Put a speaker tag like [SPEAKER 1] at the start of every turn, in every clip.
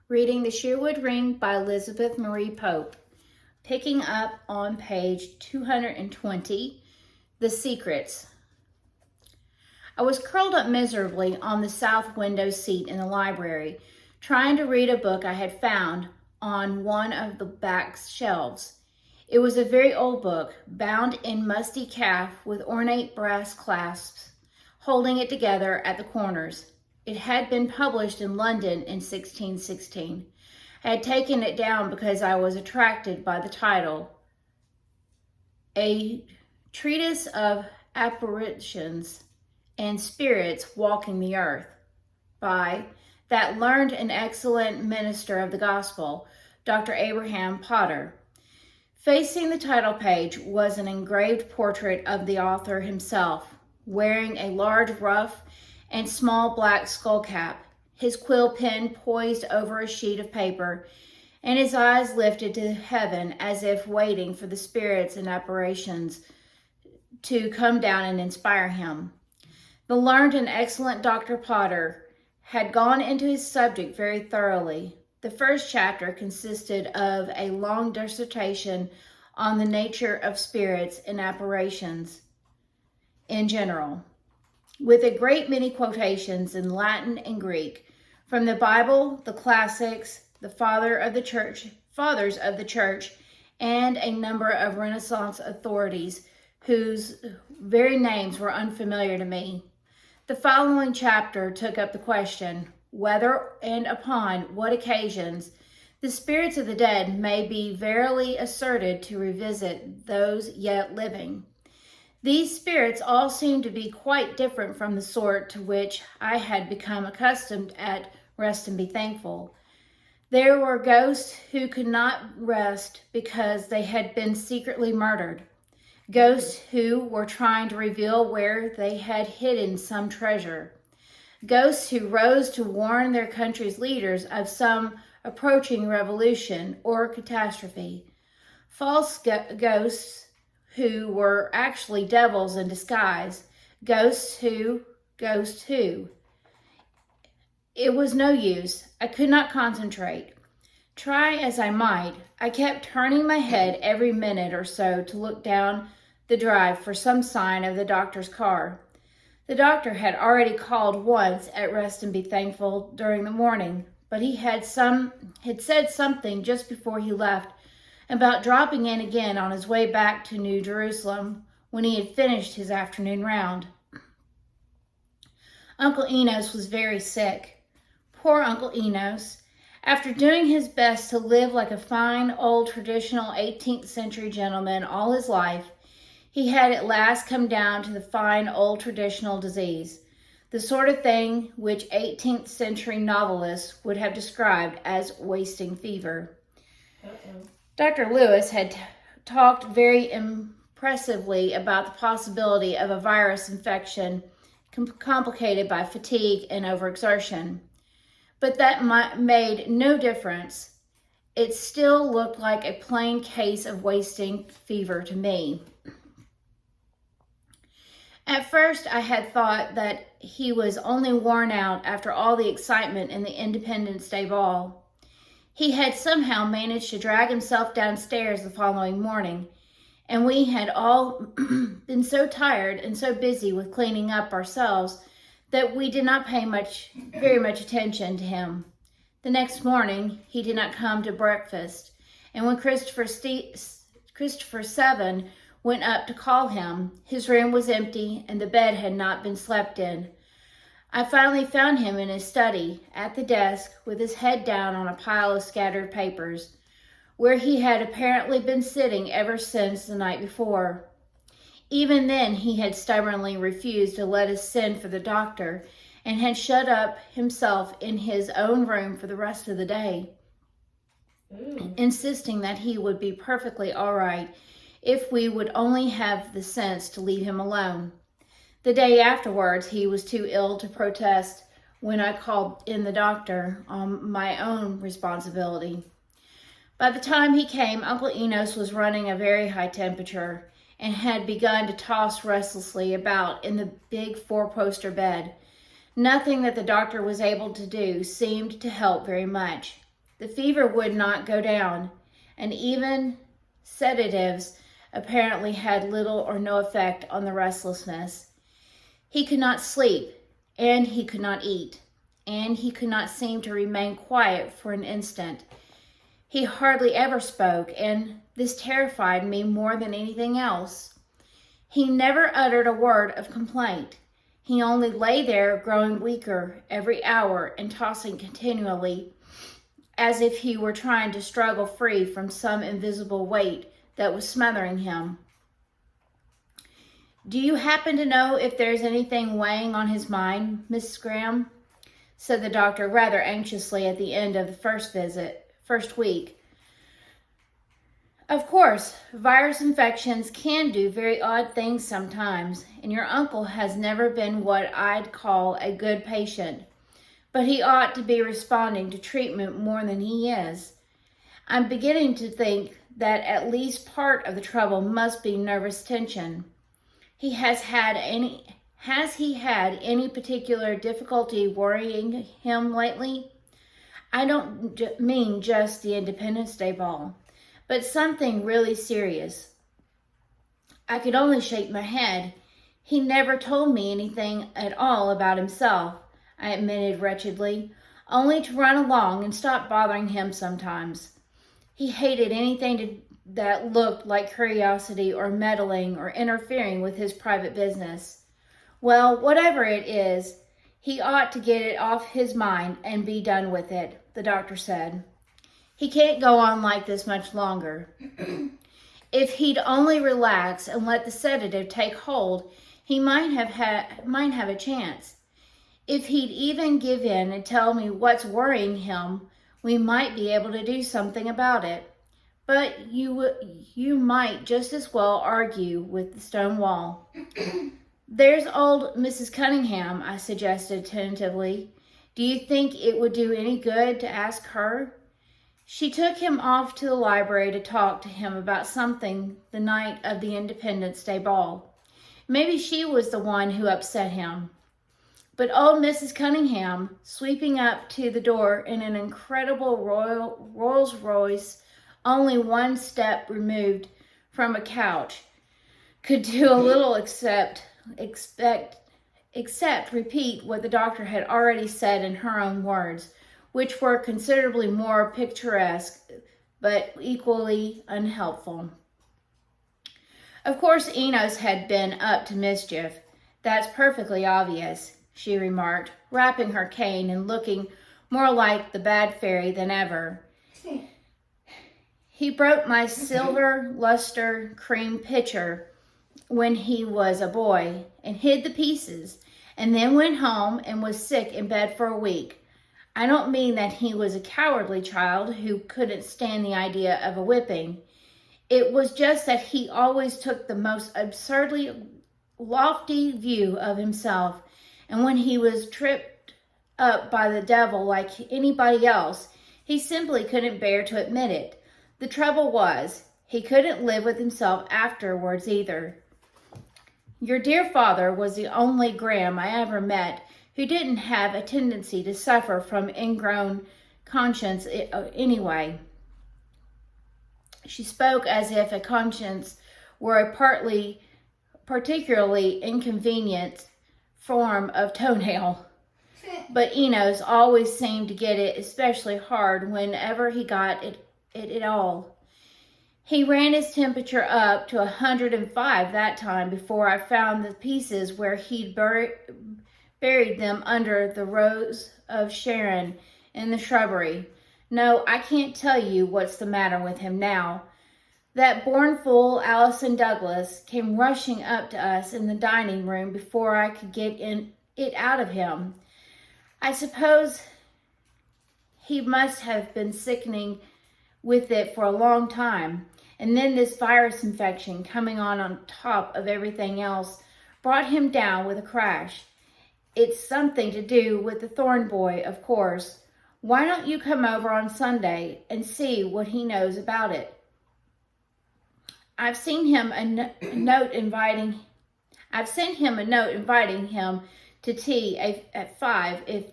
[SPEAKER 1] reading The Sherwood Ring by Elizabeth Marie Pope, picking up on page 220, The Secrets. I was curled up miserably on the south window seat in the library, trying to read a book I had found on one of the back shelves. It was a very old book, bound in musty calf with ornate brass clasps, holding it together at the corners. It had been published in London in 1616. I had taken it down because I was attracted by the title, A Treatise of Apparitions and Spirits Walking the Earth, by that learned and excellent minister of the gospel, Dr. Abraham Potter. Facing the title page was an engraved portrait of the author himself, wearing a large ruff and small black skull cap, his quill pen poised over a sheet of paper, and his eyes lifted to heaven as if waiting for the spirits and apparitions to come down and inspire him. The learned and excellent Dr. Potter had gone into his subject very thoroughly. The first chapter consisted of a long dissertation on the nature of spirits and apparitions in general, with a great many quotations in Latin and Greek from the Bible, the classics, the fathers of the church, and a number of Renaissance authorities whose very names were unfamiliar to me. The following chapter took up the question whether and upon what occasions the spirits of the dead may be verily asserted to revisit those yet living. These spirits all seemed to be quite different from the sort to which I had become accustomed at Rest and Be Thankful. There were ghosts who could not rest because they had been secretly murdered. Ghosts who were trying to reveal where they had hidden some treasure. Ghosts who rose to warn their country's leaders of some approaching revolution or catastrophe. False ghosts who were actually devils in disguise. Ghosts who. It was no use. I could not concentrate. Try as I might, I kept turning my head every minute or so to look down the drive for some sign of the doctor's car. The doctor had already called once at Rest and Be Thankful during the morning, but he had said something just before he left about dropping in again on his way back to New Jerusalem when he had finished his afternoon round. Uncle Enos was very sick. Poor Uncle Enos. After doing his best to live like a fine, old, traditional 18th century gentleman all his life, he had at last come down to the fine, old, traditional disease, the sort of thing which 18th century novelists would have described as wasting fever. Dr. Lewis had talked very impressively about the possibility of a virus infection complicated by fatigue and overexertion. But that made no difference. It still looked like a plain case of wasting fever to me. At first, I had thought that he was only worn out after all the excitement in the Independence Day ball. He had somehow managed to drag himself downstairs the following morning, and we had all been so tired and so busy with cleaning up ourselves that we did not pay very much attention to him. The next morning, he did not come to breakfast, and when Christopher Seven went up to call him, his room was empty and the bed had not been slept in. I finally found him in his study, at the desk, with his head down on a pile of scattered papers, where he had apparently been sitting ever since the night before. Even then, he had stubbornly refused to let us send for the doctor, and had shut up himself in his own room for the rest of the day, insisting that he would be perfectly all right if we would only have the sense to leave him alone. The day afterwards, he was too ill to protest when I called in the doctor on my own responsibility. By the time he came, Uncle Enos was running a very high temperature and had begun to toss restlessly about in the big four-poster bed. Nothing that the doctor was able to do seemed to help very much. The fever would not go down, and even sedatives apparently had little or no effect on the restlessness. He could not sleep, and he could not eat, and he could not seem to remain quiet for an instant. He hardly ever spoke, and this terrified me more than anything else. He never uttered a word of complaint. He only lay there growing weaker every hour and tossing continually, as if he were trying to struggle free from some invisible weight that was smothering him. "Do you happen to know if there's anything weighing on his mind, Miss Graham?" said the doctor rather anxiously at the end of the first week. "Of course, virus infections can do very odd things sometimes, and your uncle has never been what I'd call a good patient, but he ought to be responding to treatment more than he is. I'm beginning to think that at least part of the trouble must be nervous tension. Has he had any particular difficulty worrying him lately? I don't mean just the Independence Day ball, but something really serious." I could only shake my head. "He never told me anything at all about himself," I admitted wretchedly, "only to run along and stop bothering him sometimes. He hated anything that looked like curiosity or meddling or interfering with his private business. Well, whatever it is, he ought to get it off his mind and be done with it," the doctor said. "He can't go on like this much longer. If he'd only relax and let the sedative take hold, he might have a chance. If he'd even give in and tell me what's worrying him, we might be able to do something about it. But you might just as well argue with the stone wall." "There's old Mrs. Cunningham," I suggested tentatively. "Do you think it would do any good to ask her?" She took him off to the library to talk to him about something the night of the Independence Day ball. Maybe she was the one who upset him. But old Mrs. Cunningham, sweeping up to the door in an incredible Rolls Royce, only one step removed from a couch, could do a little except repeat what the doctor had already said in her own words, which were considerably more picturesque but equally unhelpful. "Of course Enos had been up to mischief. That's perfectly obvious," she remarked, rapping her cane and looking more like the bad fairy than ever. "He broke my silver luster cream pitcher when he was a boy and hid the pieces, and then went home and was sick in bed for a week. I don't mean that he was a cowardly child who couldn't stand the idea of a whipping. It was just that he always took the most absurdly lofty view of himself, and when he was tripped up by the devil like anybody else, he simply couldn't bear to admit it. The trouble was, he couldn't live with himself afterwards either. Your dear father was the only Graham I ever met who didn't have a tendency to suffer from ingrown conscience anyway." She spoke as if a conscience were a particularly inconvenient form of toenail. But Enos always seemed to get it especially hard whenever he got it at all. He ran his temperature up to 105 that time before I found the pieces where he'd buried them under the rose of Sharon in the shrubbery. No, I can't tell you what's the matter with him now. That born fool, Allison Douglas, came rushing up to us in the dining room before I could get it out of him. I suppose he must have been sickening with it for a long time. And then this virus infection coming on top of everything else brought him down with a crash. It's something to do with the Thorn boy, of course. Why don't you come over on Sunday and see what he knows about it? I've sent him a note inviting him to tea at 5 if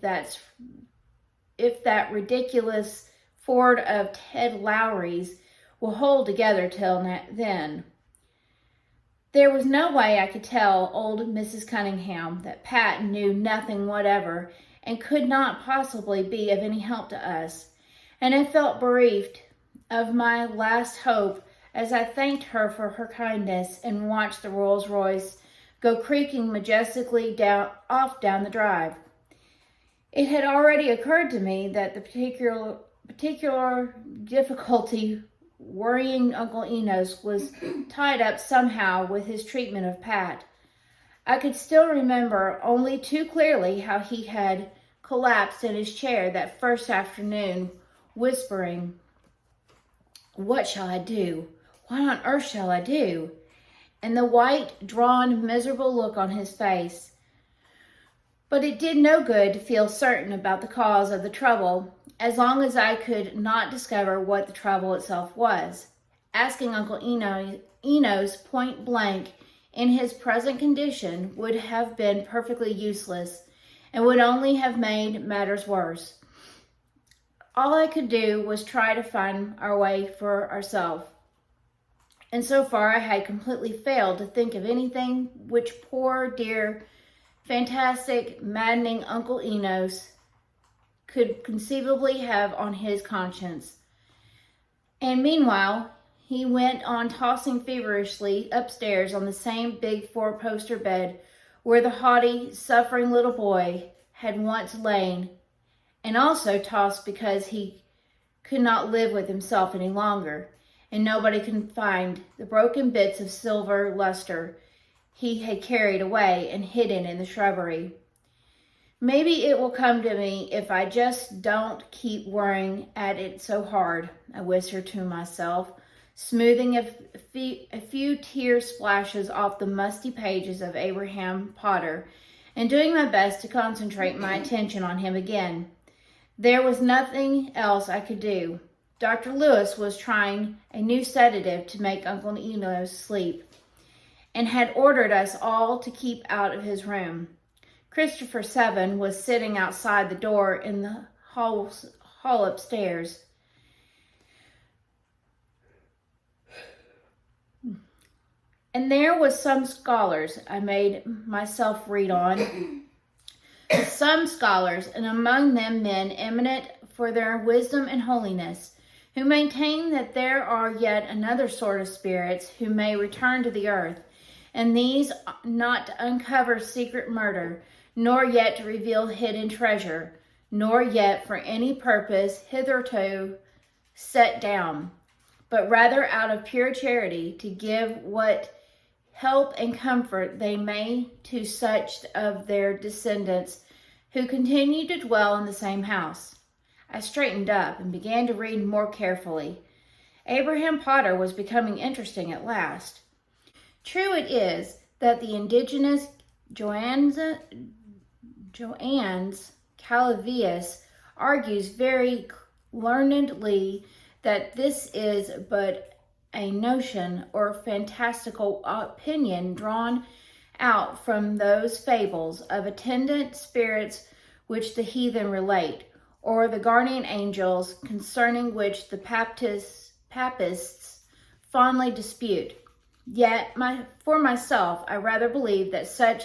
[SPEAKER 1] that ridiculous Ford of Ted Lowry's will hold together till then. There was no way I could tell old Mrs. Cunningham that Pat knew nothing whatever and could not possibly be of any help to us, and I felt bereft of my last hope as I thanked her for her kindness and watched the Rolls Royce go creaking majestically down the drive. It had already occurred to me that the particular difficulty worrying Uncle Enos was tied up somehow with his treatment of Pat. I could still remember only too clearly how he had collapsed in his chair that first afternoon, whispering, "What shall I do? What on earth shall I do?" and the white, drawn, miserable look on his face. But it did no good to feel certain about the cause of the trouble, as long as I could not discover what the trouble itself was. Asking Uncle Enos point blank in his present condition would have been perfectly useless and would only have made matters worse. All I could do was try to find our way for ourselves. And so far I had completely failed to think of anything which poor, dear, fantastic, maddening Uncle Enos could conceivably have on his conscience. And meanwhile, he went on tossing feverishly upstairs on the same big four-poster bed where the haughty, suffering little boy had once lain, and also tossed because he could not live with himself any longer, and nobody could find the broken bits of silver luster he had carried away and hidden in the shrubbery. "Maybe it will come to me if I just don't keep worrying at it so hard," I whispered to myself, smoothing a few tear splashes off the musty pages of Abraham Potter and doing my best to concentrate my attention on him again. There was nothing else I could do. Dr. Lewis was trying a new sedative to make Uncle Enos sleep, and had ordered us all to keep out of his room. Christopher Seven was sitting outside the door in the hall upstairs. And there was some scholars I made myself read on. Some scholars, and among them men eminent for their wisdom and holiness, who maintain that there are yet another sort of spirits who may return to the earth, and these not to uncover secret murder, nor yet to reveal hidden treasure, nor yet for any purpose hitherto set down, but rather out of pure charity to give what help and comfort they may to such of their descendants who continue to dwell in the same house. I straightened up and began to read more carefully. Abraham Potter was becoming interesting at last. True it is that the indigenous Joannes Calavius argues very learnedly that this is but a notion or fantastical opinion drawn out from those fables of attendant spirits which the heathen relate, or the guardian angels concerning which the papists fondly dispute. Yet, for myself, I rather believe that such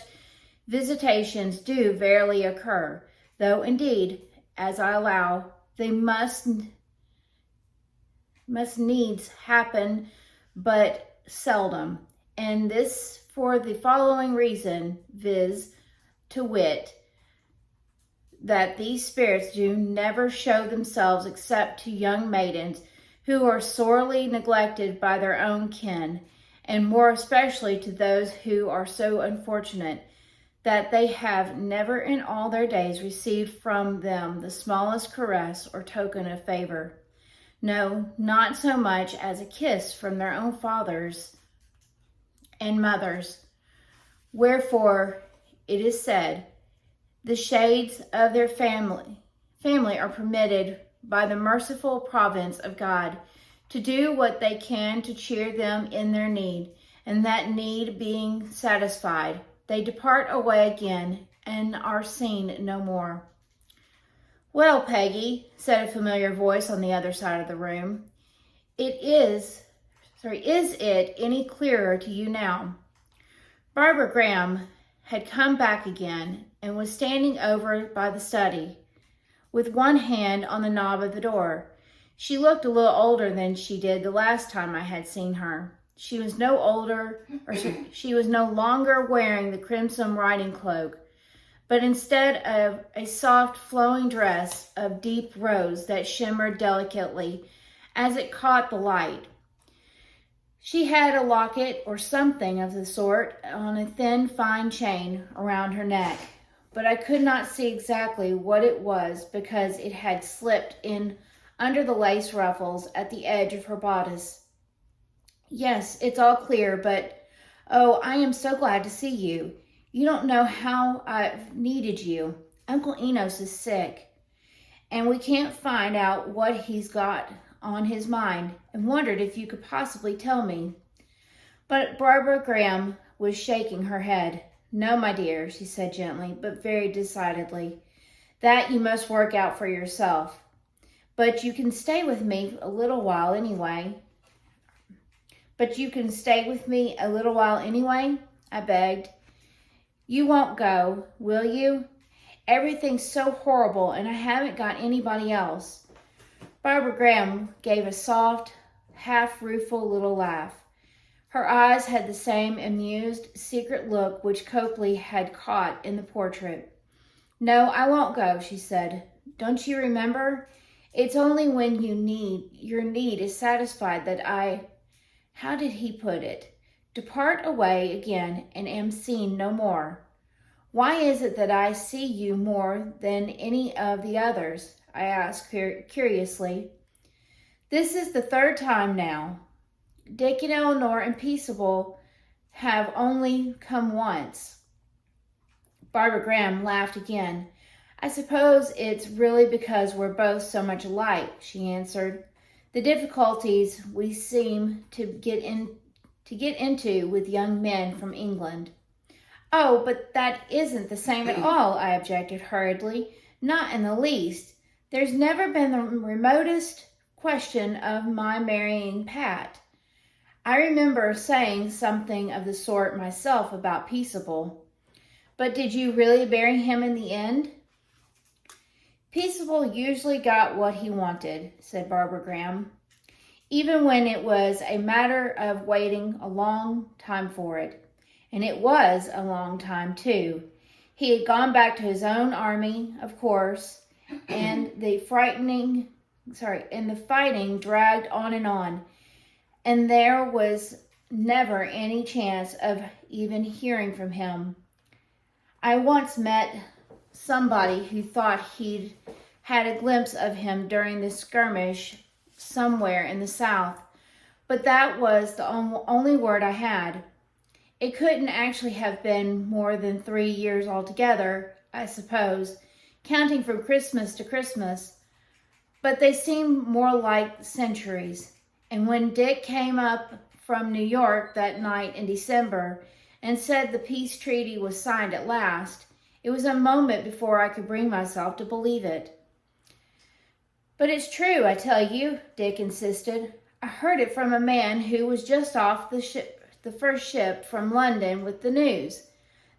[SPEAKER 1] visitations do verily occur, though indeed, as I allow, they must needs happen but seldom, and this for the following reason, viz., to wit, that these spirits do never show themselves except to young maidens who are sorely neglected by their own kin, and more especially to those who are so unfortunate that they have never in all their days received from them the smallest caress or token of favor. No, not so much as a kiss from their own fathers and mothers. Wherefore, it is said, the shades of their family are permitted by the merciful providence of God to do what they can to cheer them in their need, and that need being satisfied, they depart away again and are seen no more. "Well, Peggy," said a familiar voice on the other side of the room, is it any clearer to you now?" Barbara Graham had come back again and was standing over by the study, with one hand on the knob of the door. She looked a little older than she did the last time I had seen her. She was no longer wearing the crimson riding cloak, but instead of a soft flowing dress of deep rose that shimmered delicately as it caught the light. She had a locket or something of the sort on a thin, fine chain around her neck, but I could not see exactly what it was because it had slipped in under the lace ruffles at the edge of her bodice. "Yes, it's all clear, but oh, I am so glad to see you. You don't know how I've needed you. Uncle Enos is sick, and we can't find out what he's got on his mind, and wondered if you could possibly tell me." But Barbara Graham was shaking her head. "No, my dear," she said gently, but very decidedly. "That you must work out for yourself. But you can stay with me a little while anyway." I begged. "You won't go, will you? Everything's so horrible, and I haven't got anybody else." Barbara Graham gave a soft, half-rueful little laugh. Her eyes had the same amused, secret look which Copley had caught in the portrait. "No, I won't go," she said. "Don't you remember? It's only when your need is satisfied that I," how did he put it, "depart away again and am seen no more." "Why is it that I see you more than any of the others?" I asked curiously. "This is the third time now. Dick and Eleanor and Peaceable have only come once." Barbara Graham laughed again. "I suppose it's really because we're both so much alike," she answered. "The difficulties we seem to get into with young men from England." "Oh, but that isn't the same at all," I objected hurriedly. "Not in the least. There's never been the remotest question of my marrying Pat. I remember saying something of the sort myself about Peaceable." "But did you really marry him in the end?" "Peaceable usually got what he wanted," said Barbara Graham, "even when it was a matter of waiting a long time for it. And it was a long time, too. He had gone back to his own army, of course, and the fighting dragged on, and there was never any chance of even hearing from him. I once met somebody who thought he'd had a glimpse of him during the skirmish somewhere in the South, but that was the only word I had. It couldn't actually have been more than 3 years altogether, I suppose, counting from Christmas to Christmas, but they seemed more like centuries. And when Dick came up from New York that night in December and said the peace treaty was signed at last, it was a moment before I could bring myself to believe it." "But it's true, I tell you," Dick insisted. "I heard it from a man who was just off the first ship from London with the news.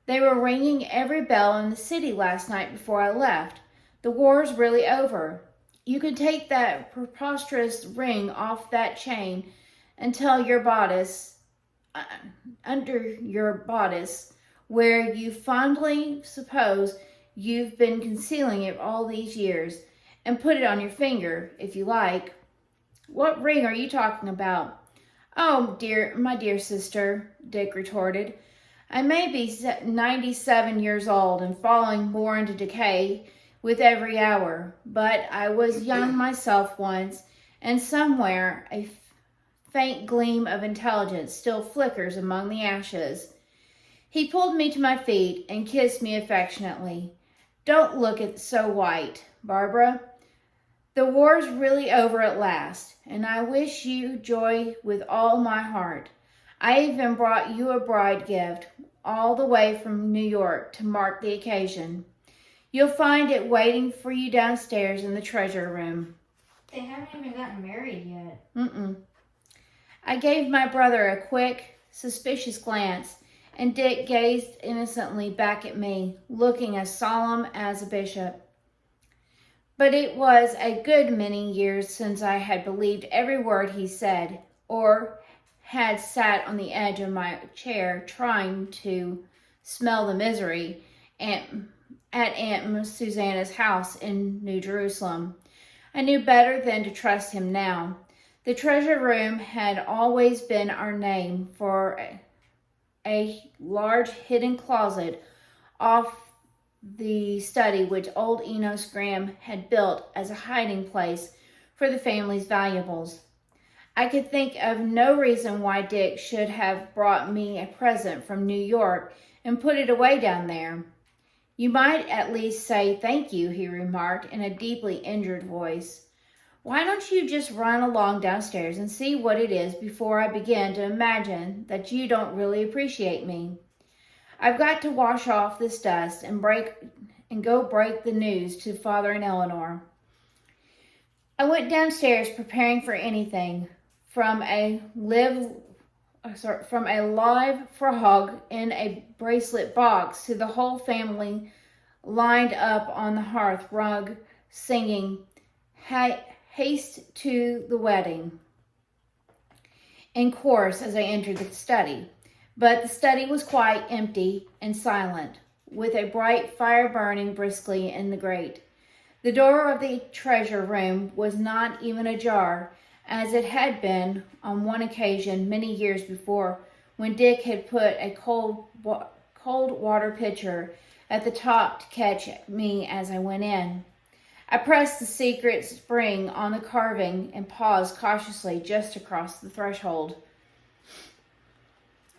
[SPEAKER 1] They were ringing every bell in the city last night before I left. The war's really over. You can take that preposterous ring off that chain until your bodice, under your bodice, where you fondly suppose you've been concealing it all these years, and put it on your finger, if you like." "What ring are you talking about?" "Oh, dear, my dear sister," Dick retorted, "I may be 97 years old and falling more into decay with every hour, but I was young myself once, and somewhere a faint gleam of intelligence still flickers among the ashes." He pulled me to my feet and kissed me affectionately. "Don't look so white, Barbara. The war's really over at last, and I wish you joy with all my heart. I even brought you a bride gift all the way from New York to mark the occasion. You'll find it waiting for you downstairs in the treasure room.
[SPEAKER 2] They haven't even gotten married yet.
[SPEAKER 1] Mm-mm. I gave my brother a quick, suspicious glance, and Dick gazed innocently back at me, looking as solemn as a bishop. But it was a good many years since I had believed every word he said, or had sat on the edge of my chair trying to smell the misery at Aunt Susanna's house in New Jerusalem. I knew better than to trust him now. The treasure room had always been our name for a large hidden closet off the study which old Enos Graham had built as a hiding place for the family's valuables. I could think of no reason why Dick should have brought me a present from New York and put it away down there. You might at least say thank you, he remarked in a deeply injured voice. Why don't you just run along downstairs and see what it is before I begin to imagine that you don't really appreciate me? I've got to wash off this dust and go break the news to Father and Eleanor. I went downstairs preparing for anything, from a live from a live frog in a bracelet box to the whole family lined up on the hearth rug singing Haste to the Wedding in chorus as I entered the study. But the study was quite empty and silent, with a bright fire burning briskly in the grate. The door of the treasure room was not even ajar, as it had been on one occasion many years before, when Dick had put a cold water pitcher at the top to catch me as I went in. I pressed the secret spring on the carving and paused cautiously just across the threshold.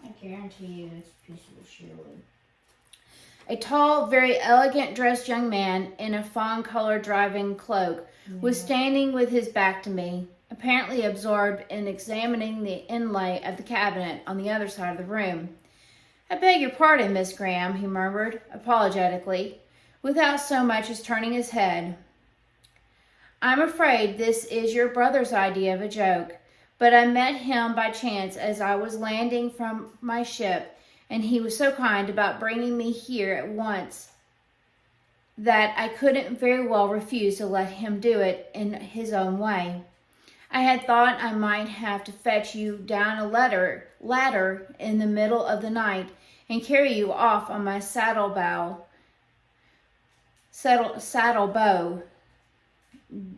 [SPEAKER 2] I guarantee you it's a piece of Sherwood.
[SPEAKER 1] A tall, very elegant dressed young man in a fawn-colored driving cloak was standing with his back to me, apparently absorbed in examining the inlay of the cabinet on the other side of the room. I beg your pardon, Miss Graham, he murmured apologetically, without so much as turning his head. I'm afraid this is your brother's idea of a joke, but I met him by chance as I was landing from my ship, and he was so kind about bringing me here at once that I couldn't very well refuse to let him do it in his own way. I had thought I might have to fetch you down a ladder in the middle of the night and carry you off on my saddle bow,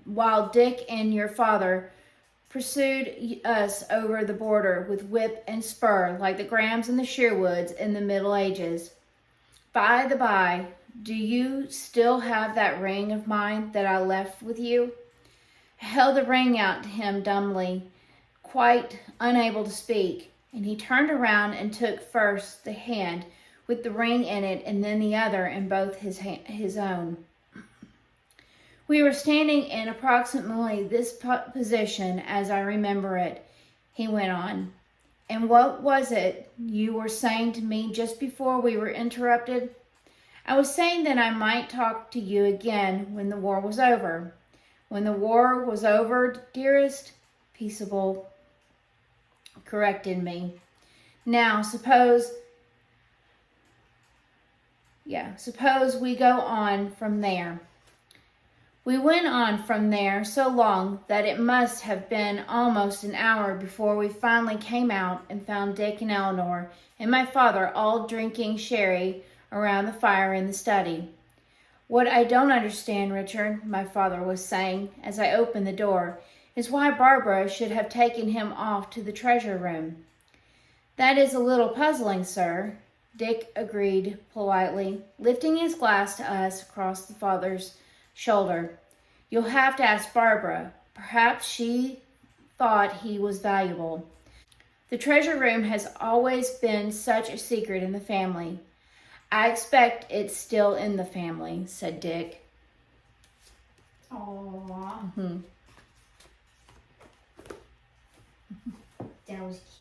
[SPEAKER 1] while Dick and your father pursued us over the border with whip and spur like the Grahams and the Sherwoods in the Middle Ages. By the by, do you still have that ring of mine that I left with you? I held the ring out to him dumbly, quite unable to speak, and he turned around and took first the hand with the ring in it and then the other in both his own. We were standing in approximately this position as I remember it, he went on. And what was it you were saying to me just before we were interrupted? I was saying that I might talk to you again when the war was over. When the war was over, dearest, Peaceable corrected me. Now, suppose we go on from there. We went on from there so long that it must have been almost an hour before we finally came out and found Dick and Eleanor and my father all drinking sherry around the fire in the study. What I don't understand, Richard, my father was saying as I opened the door, is why Barbara should have taken him off to the treasure room. That is a little puzzling, sir, Dick agreed politely, lifting his glass to us across the father's shoulder. You'll have to ask Barbara. Perhaps she thought he was valuable. The treasure room has always been such a secret in the family. I expect it's still in the family, said Dick.
[SPEAKER 2] Aww.
[SPEAKER 1] Mm-hmm.
[SPEAKER 2] That was cute.